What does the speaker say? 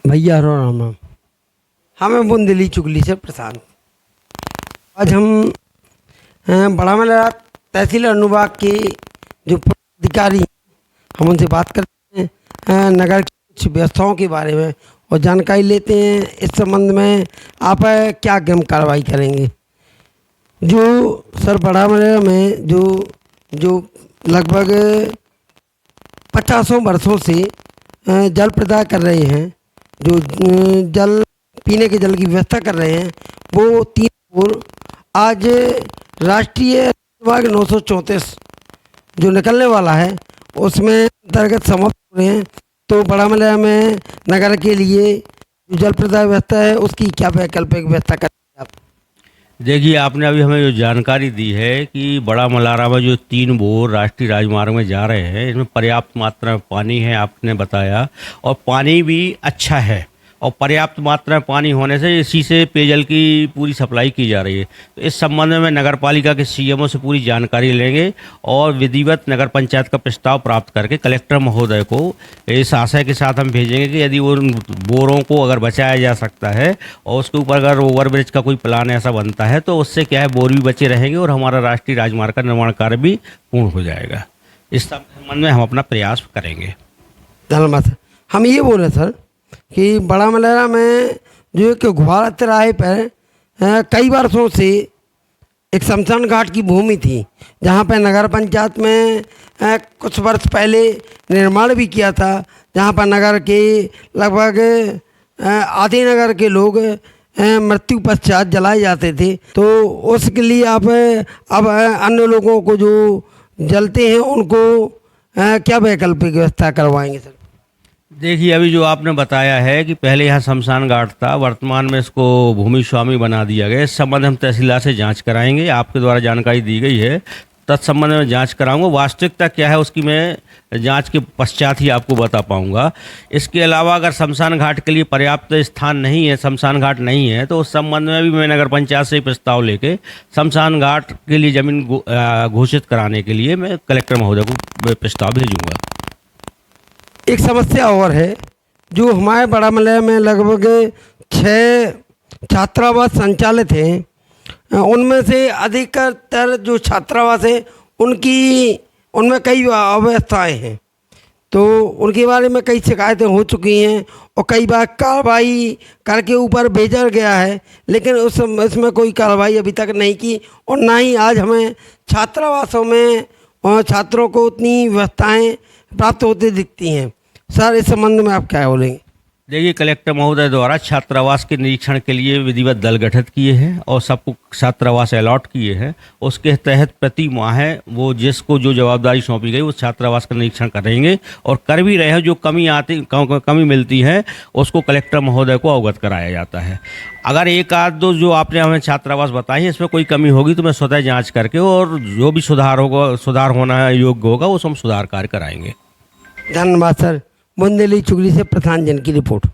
भैया रो राम राम। हमें बुंदेली चुगली से प्रशांत। आज हम बड़ा मलरा तहसील अनुभाग के जो अधिकारी, हम उनसे बात करते हैं नगर की कुछ व्यवस्थाओं के बारे में और जानकारी लेते हैं। इस संबंध में आप क्या अग्रिम कार्रवाई करेंगे? जो सर बड़ा मलरा में जो जो लगभग 50 वर्षों से जल प्रदाय कर रहे हैं, जो जल पीने के जल की व्यवस्था कर रहे हैं, वो 3 बोर आज राष्ट्रीय मार्ग 934 जो निकलने वाला है उसमें अंतर्गत समाप्त हो रहे हैं। तो बड़ा मलरा में नगर के लिए जो जल प्रदाय व्यवस्था है उसकी क्या वैकल्पिक व्यवस्था करेंगे आप? देखिए, आपने अभी हमें जो जानकारी दी है कि बड़ा मलारा में जो 3 बोर राष्ट्रीय राजमार्ग में जा रहे हैं, इसमें पर्याप्त मात्रा में पानी है, आपने बताया, और पानी भी अच्छा है और पर्याप्त मात्रा में पानी होने से इसी से पेयजल की पूरी सप्लाई की जा रही है। तो इस संबंध में नगर पालिका के सीएमओ से पूरी जानकारी लेंगे और विधिवत नगर पंचायत का प्रस्ताव प्राप्त करके कलेक्टर महोदय को इस आशय के साथ हम भेजेंगे कि यदि उन बोरों को अगर बचाया जा सकता है और उसके ऊपर अगर ओवरब्रिज का कोई प्लान ऐसा बनता है तो उससे क्या है, बोर भी बचे रहेंगे और हमारा राष्ट्रीय राजमार्ग का निर्माण कार्य भी पूर्ण हो जाएगा। इस संबंध में हम अपना प्रयास करेंगे। धन्यवाद सर। हम ये बोल रहे सर कि बड़ा मलरा में जो एक घुवारा तिराहे पर कई वर्षों से एक शमशान घाट की भूमि थी, जहाँ पर नगर पंचायत में कुछ वर्ष पहले निर्माण भी किया था, जहाँ पर नगर के लगभग आधे नगर के लोग मृत्यु पश्चात जलाए जाते थे। तो उसके लिए आप अब अन्य लोगों को जो जलते हैं उनको क्या वैकल्पिक व्यवस्था करवाएंगे सर? देखिए, अभी जो आपने बताया है कि पहले यहाँ शमशान घाट था, वर्तमान में इसको भूमि स्वामी बना दिया गया। इस संबंध हम तहसीलदार से जांच कराएंगे। आपके द्वारा जानकारी दी गई है, तत्संबंध में जांच कराऊंगा। वास्तविकता क्या है उसकी मैं जांच के पश्चात ही आपको बता पाऊंगा। इसके अलावा अगर शमशान घाट के लिए पर्याप्त स्थान नहीं है, शमशान घाट नहीं है, तो उस संबंध में भी मैं नगर पंचायत से प्रस्ताव लेके शमशान घाट के लिए ज़मीन घोषित कराने के लिए मैं कलेक्टर महोदय को प्रस्ताव भेजूँगा। एक समस्या और है, जो हमारे बड़ा मलरा में लगभग 6 छात्रावास संचालित हैं, उनमें से अधिकतर जो छात्रावास है उनमें कई अव्यवस्थाएं हैं। तो उनके बारे में कई शिकायतें हो चुकी हैं और कई बार कार्रवाई करके ऊपर भेजा गया है, लेकिन इसमें कोई कार्रवाई अभी तक नहीं की और ना ही आज हमें छात्रावासों में छात्रों को उतनी व्यवस्थाएं प्राप्त होती दिखती हैं। सर, इस संबंध में आप क्या बोलेंगे? देखिए, कलेक्टर महोदय द्वारा छात्रावास के निरीक्षण के लिए विधिवत दल गठित किए हैं और सबको छात्रावास अलॉट किए हैं। उसके तहत प्रति माह वो जिसको जो जवाबदारी सौंपी गई वो छात्रावास का निरीक्षण करेंगे और कर भी रहे हैं। जो कमी मिलती है उसको कलेक्टर महोदय को अवगत कराया जाता है। अगर एक आध दो जो आपने हमें छात्रावास बताई है इसमें कोई कमी होगी तो मैं स्वतः जाँच करके और जो भी सुधार होना योग्य होगा वो हम सुधार कार्य कराएंगे। धन्यवाद सर। बुंदेली चुगली से प्रधान जन की रिपोर्ट।